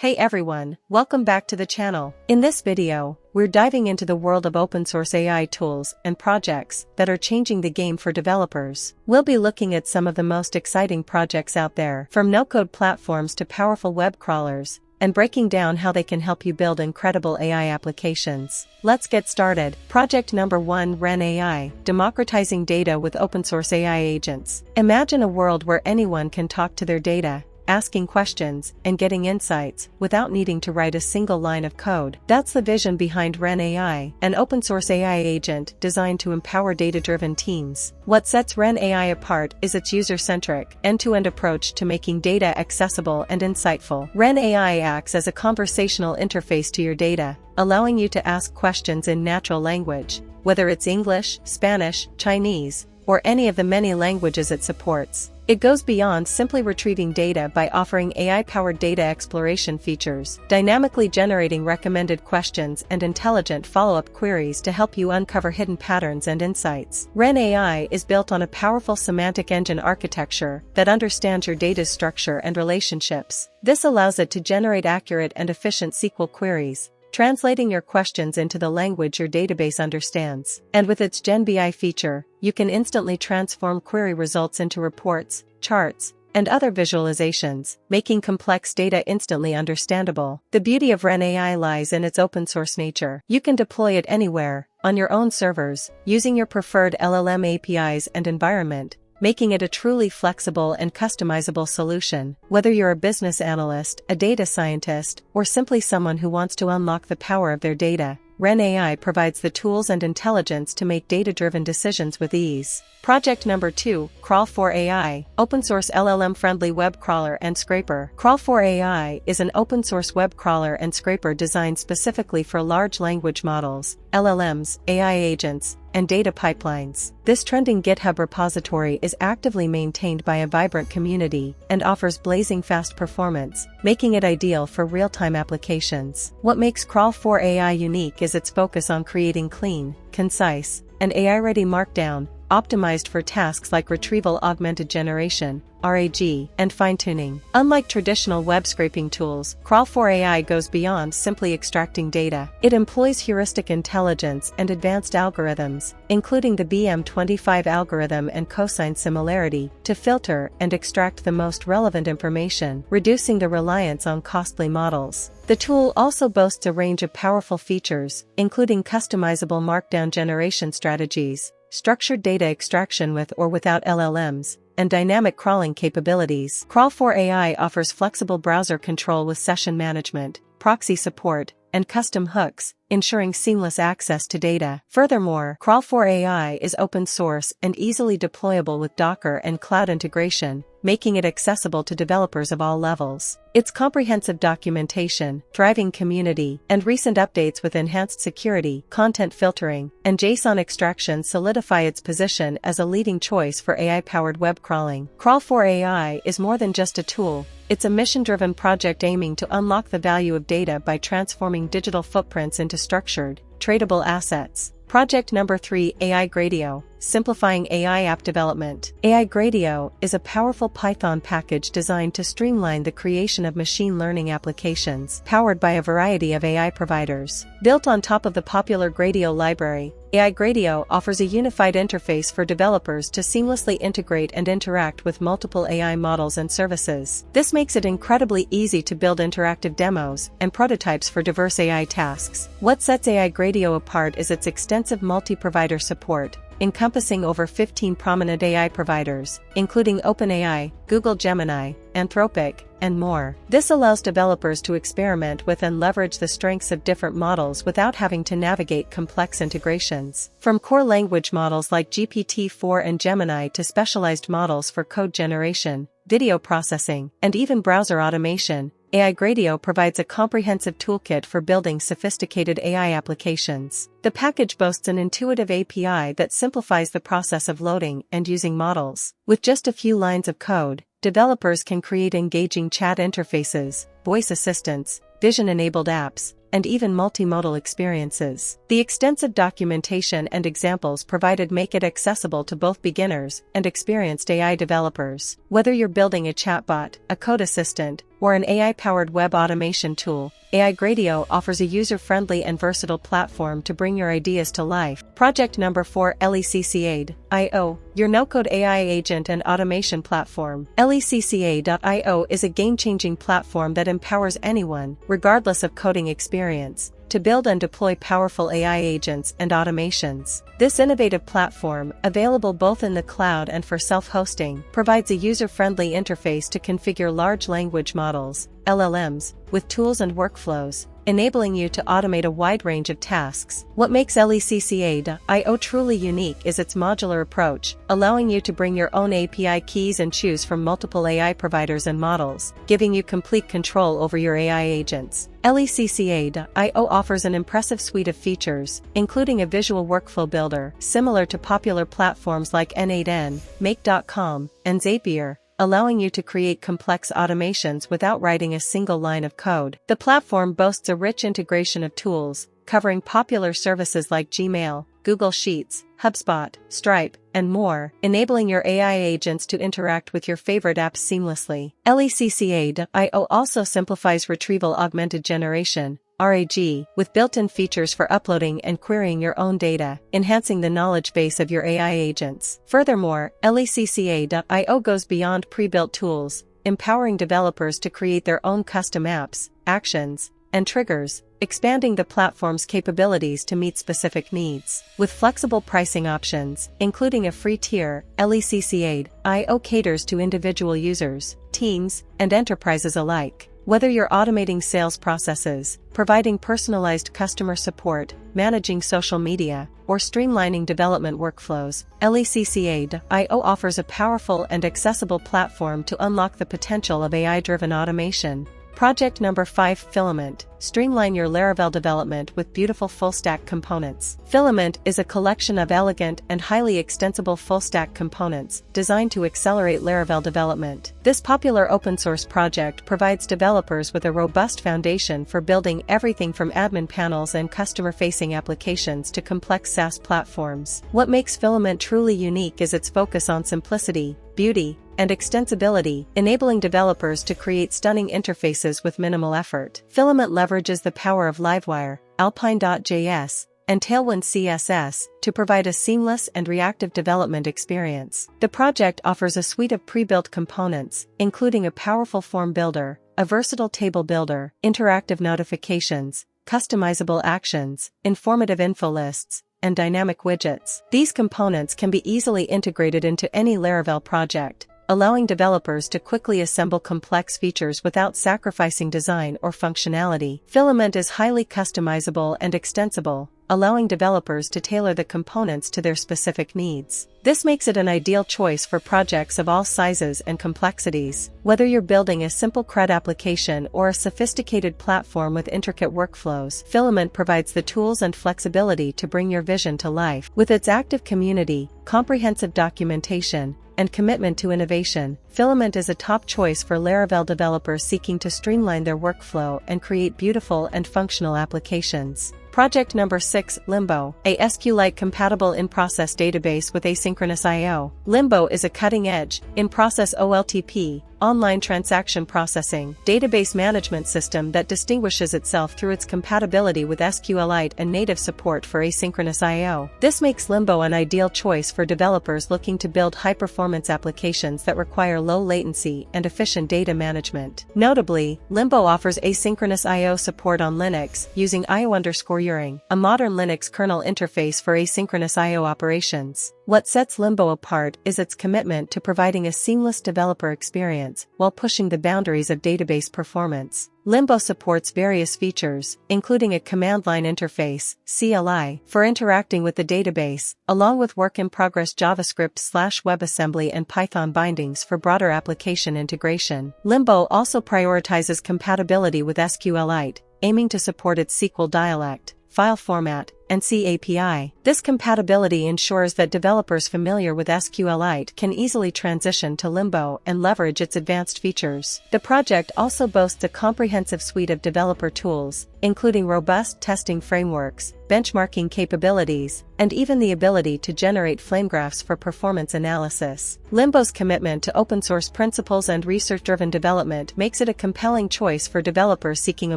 Hey everyone, welcome back to the channel. In this video, we're diving into the world of open source AI tools and projects that are changing the game for developers. We'll be looking at some of the most exciting projects out there, from no-code platforms to powerful web crawlers, and breaking down how they can help you build incredible AI applications. Let's get started. Project number 1: Wren AI, democratizing data with open source AI agents. Imagine a world where anyone can talk to their data, asking questions and getting insights without needing to write a single line of code. That's the vision behind Wren AI, an open-source AI agent designed to empower data-driven teams. What sets Wren AI apart is its user-centric, end-to-end approach to making data accessible and insightful. Wren AI acts as a conversational interface to your data, allowing you to ask questions in natural language, whether it's English, Spanish, Chinese, or any of the many languages it supports. It goes beyond simply retrieving data by offering AI-powered data exploration features, dynamically generating recommended questions and intelligent follow-up queries to help you uncover hidden patterns and insights. Wren AI is built on a powerful semantic engine architecture that understands your data's structure and relationships. This allows it to generate accurate and efficient SQL queries, translating your questions into the language your database understands. And with its Gen BI feature, you can instantly transform query results into reports, charts, and other visualizations, making complex data instantly understandable. The beauty of Wren AI lies in its open source nature. You can deploy it anywhere, on your own servers, using your preferred LLM APIs and environment, making it a truly flexible and customizable solution. Whether you're a business analyst, a data scientist, or simply someone who wants to unlock the power of their data, Wren AI provides the tools and intelligence to make data-driven decisions with ease. Project number 2: Crawl4 AI, open-source LLM-friendly web crawler and scraper. Crawl4 AI is an open-source web crawler and scraper designed specifically for large language models, LLMs, AI agents, and data pipelines. This trending GitHub repository is actively maintained by a vibrant community and offers blazing fast performance, making it ideal for real-time applications. What makes Crawl4 AI unique is its focus on creating clean, concise, and AI-ready Markdown, optimized for tasks like retrieval augmented generation, RAG, and fine-tuning. Unlike traditional web scraping tools, Crawl4 AI goes beyond simply extracting data. It employs heuristic intelligence and advanced algorithms, including the BM25 algorithm and cosine similarity, to filter and extract the most relevant information, reducing the reliance on costly models. The tool also boasts a range of powerful features, including customizable Markdown generation strategies, structured data extraction with or without LLMs, and dynamic crawling capabilities. Crawl4 AI offers flexible browser control with session management, proxy support, and custom hooks, ensuring seamless access to data. Furthermore, Crawl4 AI is open source and easily deployable with Docker and cloud integration, making it accessible to developers of all levels. Its comprehensive documentation, thriving community, and recent updates with enhanced security, content filtering, and JSON extraction solidify its position as a leading choice for AI-powered web crawling. Crawl4 AI is more than just a tool. It's a mission-driven project aiming to unlock the value of data by transforming digital footprints into structured, tradable assets. Project number 3: AI-Gradio, simplifying AI app development. AI-Gradio is a powerful Python package designed to streamline the creation of machine learning applications, powered by a variety of AI providers. Built on top of the popular Gradio library, AI-Gradio offers a unified interface for developers to seamlessly integrate and interact with multiple AI models and services. This makes it incredibly easy to build interactive demos and prototypes for diverse AI tasks. What sets AI-Gradio apart is its extensive multi-provider support, encompassing over 15 prominent AI providers, including OpenAI, Google Gemini, Anthropic, and more. This allows developers to experiment with and leverage the strengths of different models without having to navigate complex integrations. From core language models like GPT-4 and Gemini to specialized models for code generation, video processing, and even browser automation, AI-Gradio provides a comprehensive toolkit for building sophisticated AI applications. The package boasts an intuitive API that simplifies the process of loading and using models. With just a few lines of code, developers can create engaging chat interfaces, voice assistants, vision-enabled apps, and even multimodal experiences. The extensive documentation and examples provided make it accessible to both beginners and experienced AI developers. Whether you're building a chatbot, a code assistant, or an AI-powered web automation tool, AI-Gradio offers a user-friendly and versatile platform to bring your ideas to life. Project number 4, LeCCA.io, your no-code AI agent and automation platform. LeCCA.io is a game-changing platform that empowers anyone, regardless of coding experience, to build and deploy powerful AI agents and automations. This innovative platform, available both in the cloud and for self-hosting, provides a user-friendly interface to configure large language models, LLMs, with tools and workflows, enabling you to automate a wide range of tasks. What makes LeCCA.io truly unique is its modular approach, allowing you to bring your own API keys and choose from multiple AI providers and models, giving you complete control over your AI agents. LeCCA.io offers an impressive suite of features, including a visual workflow builder, similar to popular platforms like N8N, Make.com, and Zapier, allowing you to create complex automations without writing a single line of code. The platform boasts a rich integration of tools, covering popular services like Gmail, Google Sheets, HubSpot, Stripe, and more, enabling your AI agents to interact with your favorite apps seamlessly. LeCCA.io also simplifies retrieval augmented generation, RAG, with built-in features for uploading and querying your own data, enhancing the knowledge base of your AI agents. Furthermore, LeCCA.io goes beyond pre-built tools, empowering developers to create their own custom apps, actions, and triggers, expanding the platform's capabilities to meet specific needs. With flexible pricing options, including a free tier, LeCCA.io caters to individual users, teams, and enterprises alike. Whether you're automating sales processes, providing personalized customer support, managing social media, or streamlining development workflows, LeCCA.io offers a powerful and accessible platform to unlock the potential of AI-driven automation. Project number 5, Filament. Streamline your Laravel development with beautiful full-stack components. Filament is a collection of elegant and highly extensible full-stack components designed to accelerate Laravel development. This popular open-source project provides developers with a robust foundation for building everything from admin panels and customer-facing applications to complex SaaS platforms. What makes Filament truly unique is its focus on simplicity, beauty, and extensibility, enabling developers to create stunning interfaces with minimal effort. Filament leverages the power of Livewire, Alpine.js, and Tailwind CSS to provide a seamless and reactive development experience. The project offers a suite of pre-built components, including a powerful form builder, a versatile table builder, interactive notifications, customizable actions, informative info lists, and dynamic widgets. These components can be easily integrated into any Laravel project, allowing developers to quickly assemble complex features without sacrificing design or functionality. Filament is highly customizable and extensible, allowing developers to tailor the components to their specific needs. This makes it an ideal choice for projects of all sizes and complexities. Whether you're building a simple CRUD application or a sophisticated platform with intricate workflows, Filament provides the tools and flexibility to bring your vision to life. With its active community, comprehensive documentation, and commitment to innovation, Filament is a top choice for Laravel developers seeking to streamline their workflow and create beautiful and functional applications. Project number 6, Limbo, a SQLite compatible in-process database with asynchronous I/O. Limbo is a cutting-edge, in-process OLTP, online transaction processing, database management system that distinguishes itself through its compatibility with SQLite and native support for asynchronous I/O. This makes Limbo an ideal choice for developers looking to build high-performance applications that require low latency and efficient data management. Notably, Limbo offers asynchronous I/O support on Linux using IO_Uring, a modern Linux kernel interface for asynchronous I/O operations. What sets Limbo apart is its commitment to providing a seamless developer experience while pushing the boundaries of database performance. Limbo supports various features, including a command line interface, CLI, for interacting with the database, along with work-in-progress JavaScript/WebAssembly and Python bindings for broader application integration. Limbo also prioritizes compatibility with SQLite, aiming to support its SQL dialect, file format, and C API. This compatibility ensures that developers familiar with SQLite can easily transition to Limbo and leverage its advanced features. The project also boasts a comprehensive suite of developer tools, including robust testing frameworks, benchmarking capabilities, and even the ability to generate flame graphs for performance analysis. Limbo's commitment to open-source principles and research-driven development makes it a compelling choice for developers seeking a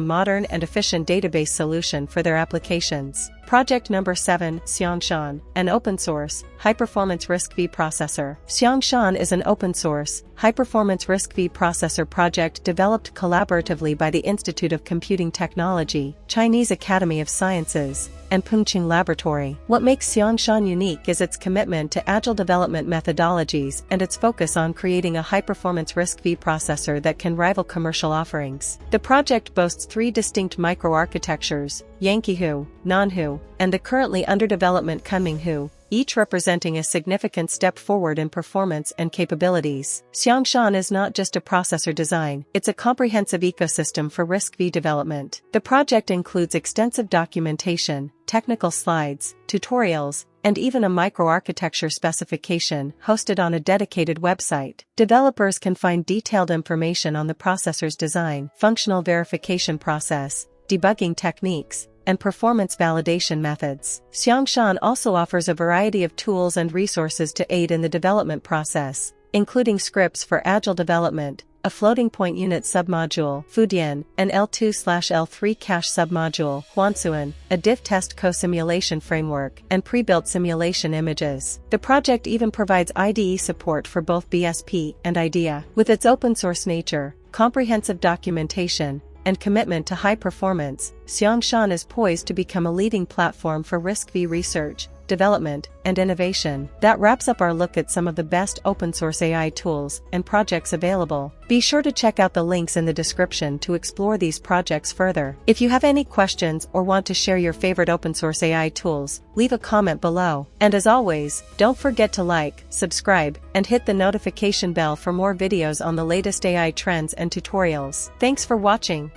modern and efficient database solution for their applications. Project number 7, XiangShan, an open-source, high-performance RISC-V processor. XiangShan is an open-source, high-performance RISC-V processor project developed collaboratively by the Institute of Computing Technology, Chinese Academy of Sciences, and Pengqing Laboratory. What makes XiangShan unique is its commitment to agile development methodologies and its focus on creating a high-performance RISC-V processor that can rival commercial offerings. The project boasts 3 distinct microarchitectures, Yanqihu, Nanhu, and the currently under development Kunminghu, each representing a significant step forward in performance and capabilities. XiangShan is not just a processor design, it's a comprehensive ecosystem for RISC-V development. The project includes extensive documentation, technical slides, tutorials, and even a microarchitecture specification hosted on a dedicated website. Developers can find detailed information on the processor's design, functional verification process, debugging techniques, and performance validation methods. XiangShan also offers a variety of tools and resources to aid in the development process, including scripts for agile development, a floating point unit submodule, Fudian, an L2/L3 cache submodule, Huansuan, a diff test co-simulation framework, and pre-built simulation images. The project even provides IDE support for both BSP and IDEA. With its open-source nature, comprehensive documentation, and commitment to high performance, XiangShan is poised to become a leading platform for RISC-V research, development, and innovation. That wraps up our look at some of the best open-source AI tools and projects available. Be sure to check out the links in the description to explore these projects further. If you have any questions or want to share your favorite open-source AI tools, leave a comment below. And as always, don't forget to like, subscribe, and hit the notification bell for more videos on the latest AI trends and tutorials. Thanks for watching.